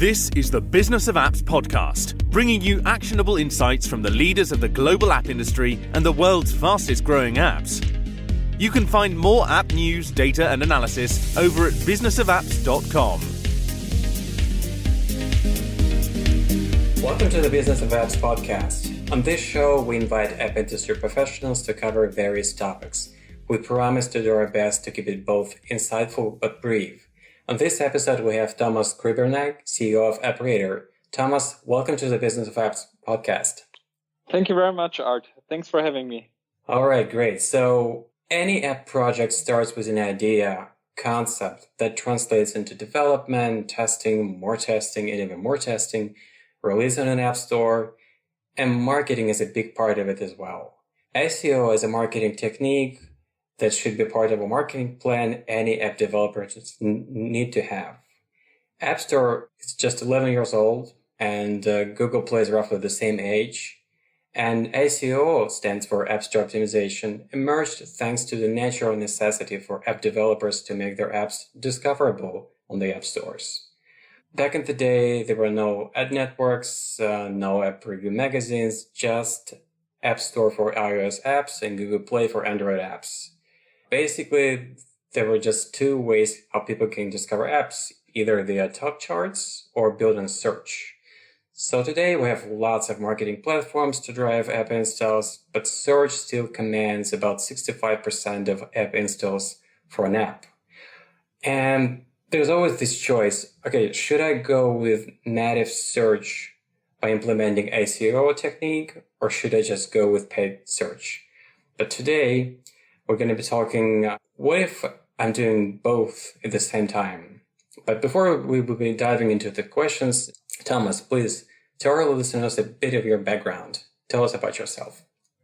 This is the Business of Apps podcast, bringing you actionable insights from the leaders of the global app industry and the world's fastest growing apps. You can find more app news, data and analysis over at businessofapps.com. Welcome to the Business of Apps podcast. On this show, we invite app industry professionals to cover various topics. We promise to do our best to keep it both insightful but brief. On this episode, we have Thomas Kriebernegg, CEO of Operator. Thomas, welcome to the Business of Apps podcast. Thank you very much, Art. Thanks for having me. All right, great. So any app project starts with an idea, concept that translates into development, testing, and even more testing, release on an app store, and marketing is a big part of it as well. SEO is a marketing technique that should be part of a marketing plan any app developers need to have. App Store is just 11 years old, and Google Play is roughly the same age. And SEO stands for App Store Optimization, emerged thanks to the natural necessity for app developers to make their apps discoverable on the app stores. Back in the day, there were no ad networks, no app review magazines, just App Store for iOS apps and Google Play for Android apps. Basically, there were just two ways how people can discover apps, either via top charts or build on search. So today we have lots of marketing platforms to drive app installs, but search still commands about 65% of app installs for an app. And there's always this choice, okay, should I go with native search by implementing SEO technique, or should I just go with paid search? But today, we're going to be talking, what if I'm doing both at the same time? But before we will be diving into the questions, Thomas, please tell our listeners a bit of your background. Tell us about yourself.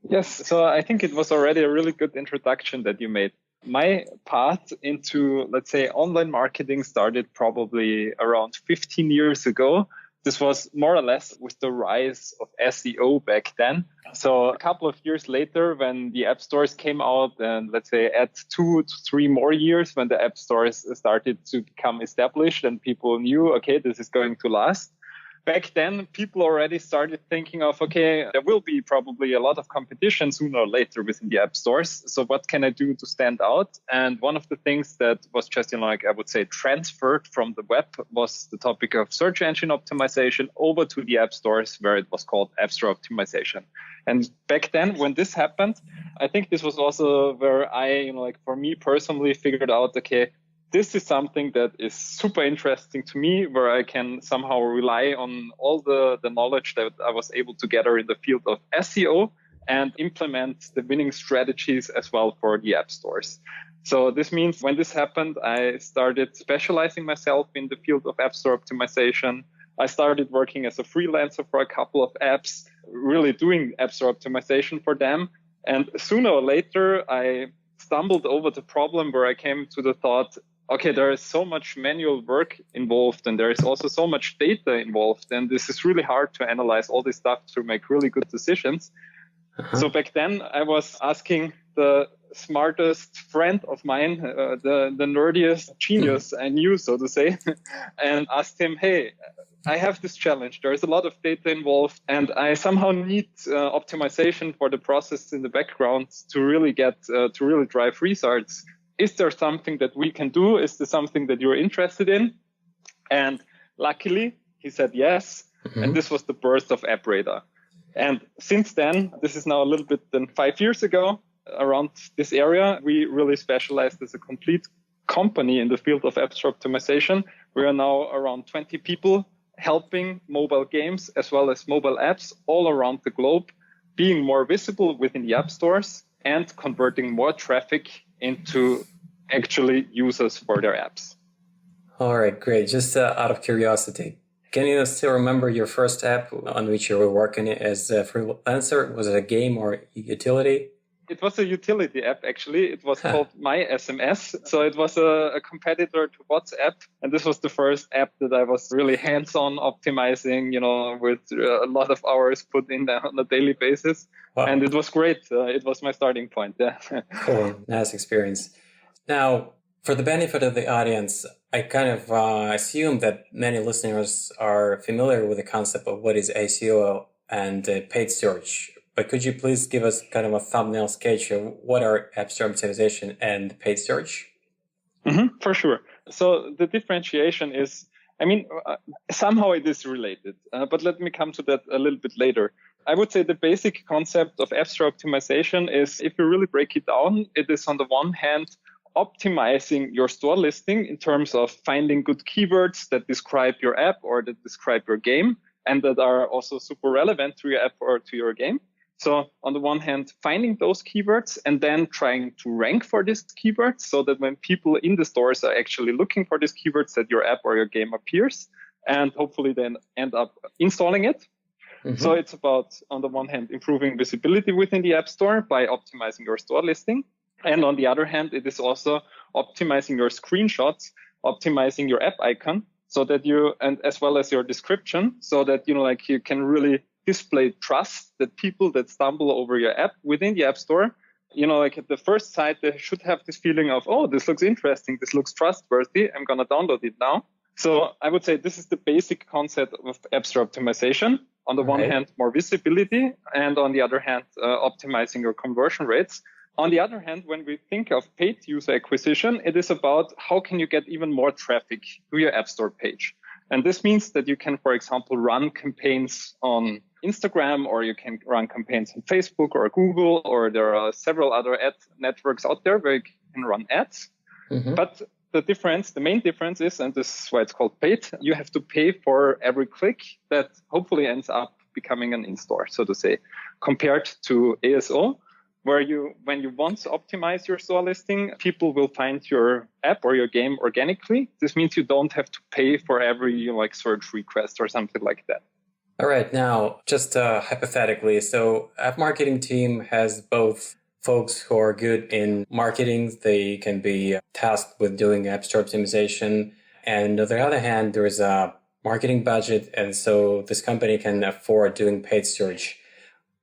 Yes, so I think it was already a really good introduction that you made. My path into, let's say, online marketing started probably around 15 years ago. This was more or less with the rise of SEO back then. So a couple of years later, when the app stores came out, and let's say at 2 to 3 more years, when the app stores started to become established and people knew, okay, this is going to last. Back then, people already started thinking of, okay, there will be probably a lot of competition sooner or later within the app stores. So what can I do to stand out? And one of the things that was just, I would say, transferred from the web was the topic of search engine optimization over to the app stores, where it was called App Store Optimization. And back then, when this happened, I think this was also where I, for me personally, figured out, okay, this is something that is super interesting to me, where I can somehow rely on all the knowledge that I was able to gather in the field of SEO and implement the winning strategies as well for the app stores. So this means when this happened, I started specializing myself in the field of App Store Optimization. I started working as a freelancer for a couple of apps, really doing App Store Optimization for them. And sooner or later, I stumbled over the problem where I came to the thought, okay, there is so much manual work involved, and there is also so much data involved, and this is really hard to analyze all this stuff to make really good decisions. So back then, I was asking the smartest friend of mine, the nerdiest genius I knew, so to say, and asked him, hey, I have this challenge. There is a lot of data involved, and I somehow need optimization for the process in the background to really drive results. Is there something that we can do? Is there something that you're interested in? And luckily, he said yes. Mm-hmm. And this was the birth of Operator. And since then, this is now a little bit than 5 years ago, around this area, we really specialized as a complete company in the field of App Store Optimization. We are now around 20 people helping mobile games as well as mobile apps all around the globe, being more visible within the app stores and converting more traffic into actually users for their apps. All right, great. Just out of curiosity, can you still remember your first app on which you were working as a freelancer? Was it a game or utility? It was a utility app, actually. It was called My SMS. So it was a competitor to WhatsApp. And this was the first app that I was really hands-on optimizing, with a lot of hours put in there on a daily basis. Wow. And it was great. It was my starting point. Yeah. Cool. Nice experience. Now, for the benefit of the audience, I kind of assume that many listeners are familiar with the concept of what is ASO and paid search. But could you please give us kind of a thumbnail sketch of what are app store optimization and paid search? For sure. So the differentiation is, somehow it is related, but let me come to that a little bit later. I would say the basic concept of app store optimization is, if you really break it down, it is on the one hand optimizing your store listing in terms of finding good keywords that describe your app or that describe your game and that are also super relevant to your app or to your game. So on the one hand, finding those keywords and then trying to rank for these keywords so that when people in the stores are actually looking for these keywords, that your app or your game appears and hopefully then end up installing it. So it's about, on the one hand, improving visibility within the App Store by optimizing your store listing. And on the other hand, it is also optimizing your screenshots, optimizing your app icon so that and as well as your description, so that, you can really display trust that people that stumble over your app within the App Store, at the first sight, they should have this feeling of, oh, this looks interesting. This looks trustworthy. I'm going to download it now. So I would say this is the basic concept of App Store optimization. On the one hand, more visibility, and on the other hand, optimizing your conversion rates. On the other hand, when we think of paid user acquisition, it is about how can you get even more traffic to your App Store page. And this means that you can, for example, run campaigns on Instagram, or you can run campaigns on Facebook or Google, or there are several other ad networks out there where you can run ads. But the main difference is, and this is why it's called paid, you have to pay for every click that hopefully ends up becoming an in-store, so to say, compared to ASO, where when you want to optimize your store listing, people will find your app or your game organically. This means you don't have to pay for every search request or something like that. All right. Now, just hypothetically, so app marketing team has both folks who are good in marketing. They can be tasked with doing app store optimization. And on the other hand, there is a marketing budget. And so this company can afford doing paid search.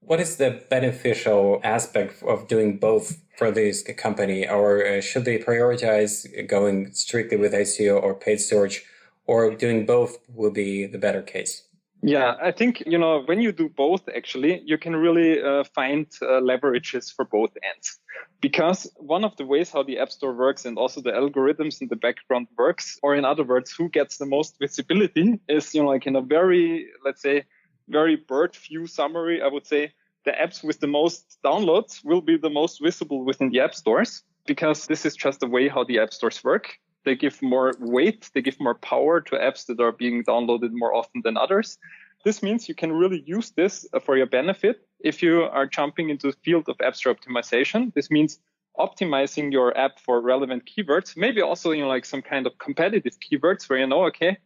What is the beneficial aspect of doing both for this company? Or should they prioritize going strictly with SEO or paid search, or doing both will be the better case? Yeah, I think, when you do both, actually, you can really find leverages for both ends. Because one of the ways how the App Store works and also the algorithms in the background works, or in other words, who gets the most visibility is, in a very, let's say, very bird view summary, I would say the apps with the most downloads will be the most visible within the App Stores, because this is just the way how the App Stores work. They give more weight, they give more power to apps that are being downloaded more often than others. This means you can really use this for your benefit if you are jumping into the field of App Store optimization. This means optimizing your app for relevant keywords, maybe also some kind of competitive keywords where okay,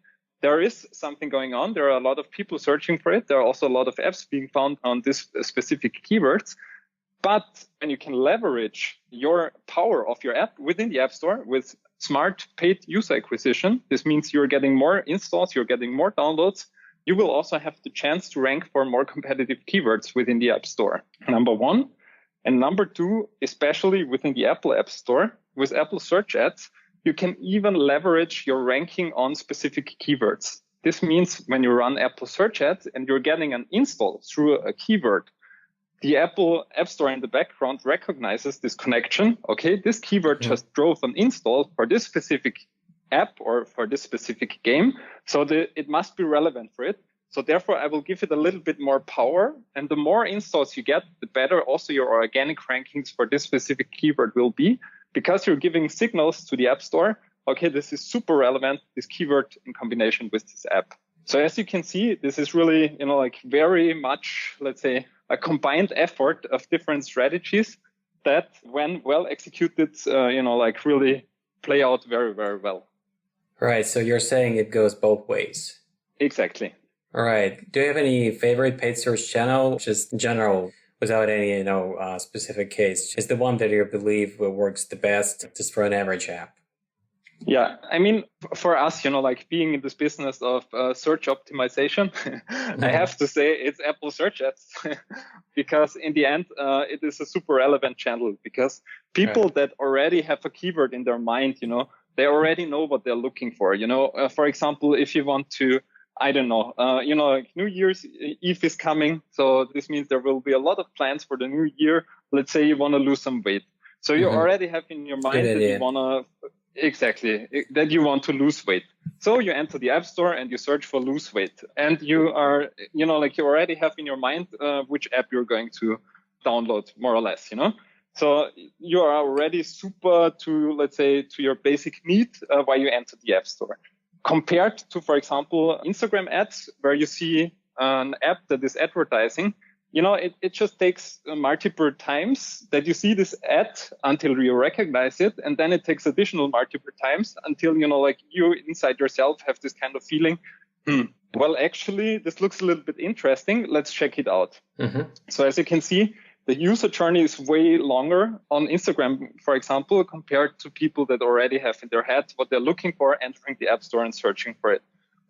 there is something going on. There are a lot of people searching for it. There are also a lot of apps being found on this specific keywords. But when you can leverage your power of your app within the App Store with smart paid user acquisition, this means you're getting more installs, you're getting more downloads. You will also have the chance to rank for more competitive keywords within the App Store, number one. And number two, especially within the Apple App Store, with Apple Search Ads, you can even leverage your ranking on specific keywords. This means when you run Apple Search Ads and you're getting an install through a keyword, the Apple App Store in the background recognizes this connection. Okay, this keyword just drove an install for this specific app or for this specific game. So it must be relevant for it. So therefore, I will give it a little bit more power. And the more installs you get, the better also your organic rankings for this specific keyword will be, because you're giving signals to the App Store. Okay, this is super relevant, this keyword in combination with this app. So as you can see, this is really, very much, let's say, a combined effort of different strategies that, when well executed, really play out very, very well. Right. So you're saying it goes both ways. Exactly. All right. Do you have any favorite paid search channel, just in general, without any, specific case? Is the one that you believe works the best just for an average app? Yeah, for us, being in this business of search optimization, I have to say it's Apple Search Ads because in the end, it is a super relevant channel because people that already have a keyword in their mind, They already know what they're looking for. For example, if you want to, I don't know, like New Year's Eve is coming. So this means there will be a lot of plans for the new year. Let's say you want to lose some weight. So you already have in your mind that you want to lose weight. So you enter the App Store and you search for lose weight. And you are, you already have in your mind which app you're going to download, more or less, So you are already super to, let's say, to your basic need while you enter the App Store. Compared to, for example, Instagram ads, where you see an app that is advertising, it just takes multiple times that you see this ad until you recognize it. And then it takes additional multiple times until, you inside yourself have this kind of feeling, well, actually, this looks a little bit interesting. Let's check it out. So as you can see, the user journey is way longer on Instagram, for example, compared to people that already have in their head what they're looking for, entering the App Store and searching for it.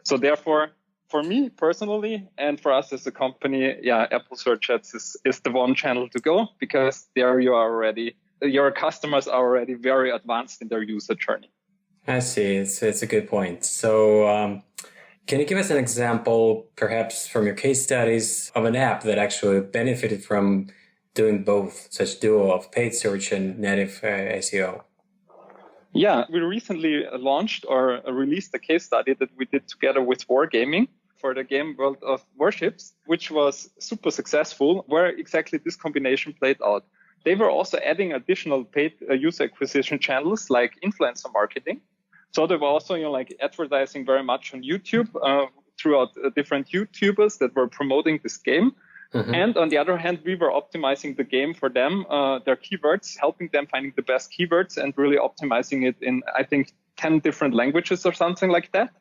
So therefore, for me personally, and for us as a company, Apple Search Ads is the one channel to go, because there your customers are already very advanced in their user journey. I see. It's a good point. So can you give us an example, perhaps from your case studies, of an app that actually benefited from doing both, such duo of paid search and native SEO? Yeah, we recently launched or released a case study that we did together with Wargaming for the game World of Warships, which was super successful, where exactly this combination played out. They were also adding additional paid user acquisition channels like influencer marketing. So they were also, advertising very much on YouTube throughout different YouTubers that were promoting this game. And on the other hand, we were optimizing the game for them, their keywords, helping them finding the best keywords and really optimizing it in, I think, 10 different languages or something like that.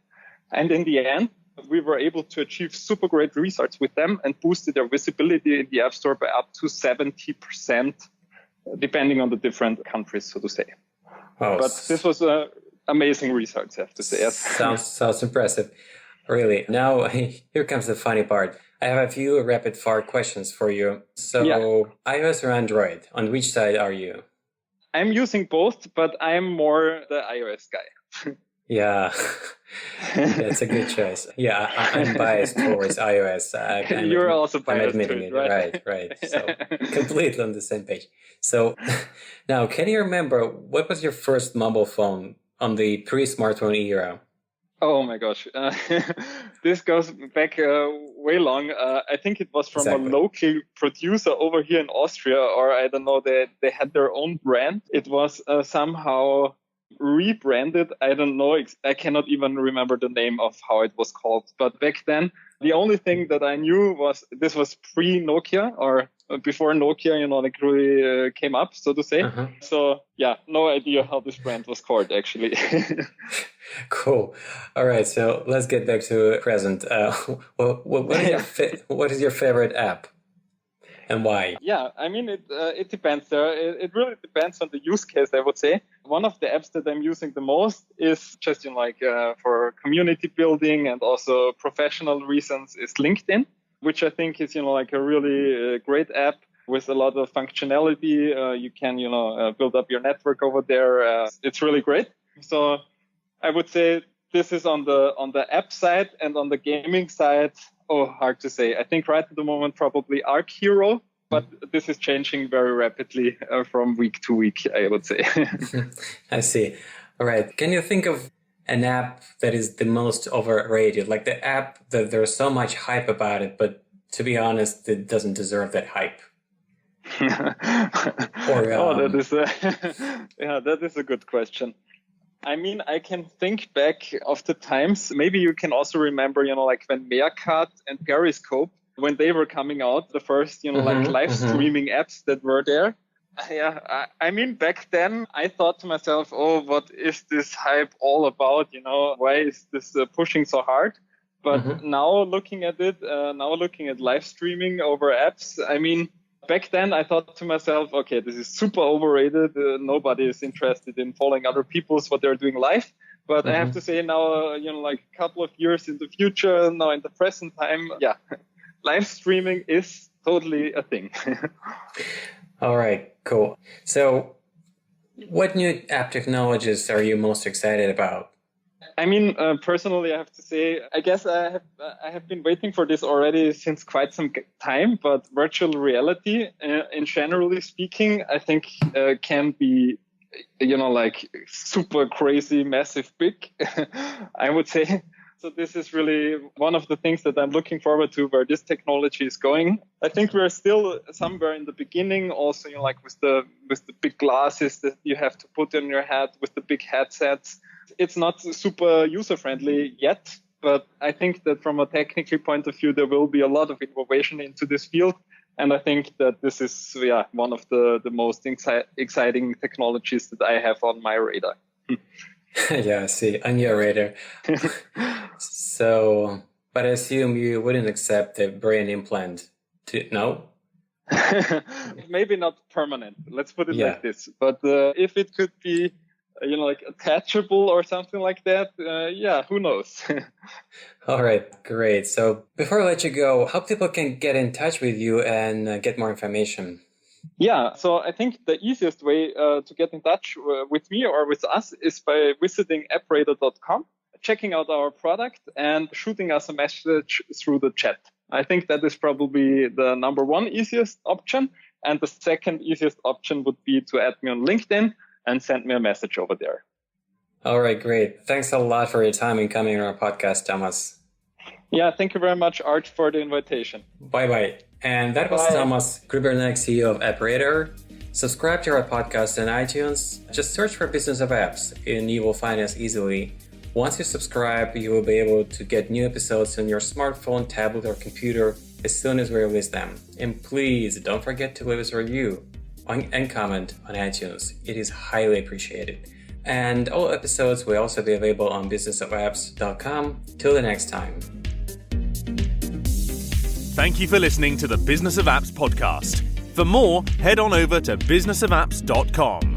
And in the end, we were able to achieve super great results with them and boosted their visibility in the App Store by up to 70%, depending on the different countries, so to say. Oh, but this was amazing results, I have to say. Yes. Sounds impressive. Really. Now, here comes the funny part. I have a few rapid-fire questions for you. So, iOS or Android? On which side are you? I'm using both, but I'm more the iOS guy. Yeah, that's a good choice. Yeah, I'm biased towards iOS. You're also biased. I'm admitting it. Right. So, completely on the same page. So, now, can you remember what was your first mobile phone on the pre-smartphone era? Oh my gosh. This goes back way long. I think it was from a local producer over here in Austria, or I don't know, they had their own brand. It was somehow rebranded. I don't know. I cannot even remember the name of how it was called. But back then, the only thing that I knew was this was pre-Nokia, or before Nokia, really came up, so to say. So no idea how this brand was called, actually. Cool. All right. So let's get back to present. What is your favorite app and why? Yeah, I mean, it depends. It really depends on the use case, I would say. One of the apps that I'm using the most is just for community building and also professional reasons is LinkedIn, which I think is, a really great app with a lot of functionality. You can, build up your network over there. It's really great. So I would say this is on the app side, and on the gaming side, hard to say. I think right at the moment, probably Arc Hero, but this is changing very rapidly from week to week, I would say. I see. All right. Can you think of an app that is the most overrated? Like the app that there's so much hype about it, but to be honest, it doesn't deserve that hype. That is a good question. I mean, I can think back of the times. Maybe you can also remember, when Meerkat and Periscope, when they were coming out, the first, live streaming apps that were there. Yeah, I mean, back then I thought to myself, what is this hype all about? Why is this pushing so hard? But now looking at it, live streaming over apps, I mean, back then I thought to myself, okay, this is super overrated. Nobody is interested in following other people's what they're doing live. But I have to say now, a couple of years in the future, now in the present time, live streaming is totally a thing. All right, cool. So What new app technologies are you most excited about? I mean, personally, I have to say, I guess I have been waiting for this already since quite some time. But virtual reality, in generally speaking, I think can be, like super crazy, massive, big. I would say. So this is really one of the things that I'm looking forward to, where this technology is going. I think we're still somewhere in the beginning, also, like with the big glasses that you have to put in your head, with the big headsets. It's not super user-friendly yet, but I think that from a technical point of view, there will be a lot of innovation into this field. And I think that this is one of the most exciting technologies that I have on my radar. Yeah, I see, on your radar. So, but I assume you wouldn't accept a brain implant, no? Maybe not permanent. Let's put it like this. But if it could be, like attachable or something like that, who knows? All right, great. So before I let you go, how people can get in touch with you and get more information? Yeah, so I think the easiest way to get in touch with me or with us is by visiting appradar.com, checking out our product, and shooting us a message through the chat. I think that is probably the number one easiest option. And the second easiest option would be to add me on LinkedIn and send me a message over there. All right, great. Thanks a lot for your time and coming on our podcast, Thomas. Yeah, thank you very much, Art, for the invitation. Bye-bye. And that was Thomas Kriebernegg, CEO of AppRadar. Subscribe to our podcast on iTunes. Just search for Business of Apps and you will find us easily. Once you subscribe, you will be able to get new episodes on your smartphone, tablet, or computer as soon as we release them. And please don't forget to leave us a review and comment on iTunes. It is highly appreciated. And all episodes will also be available on businessofapps.com. Till the next time. Thank you for listening to the Business of Apps podcast. For more, head on over to businessofapps.com.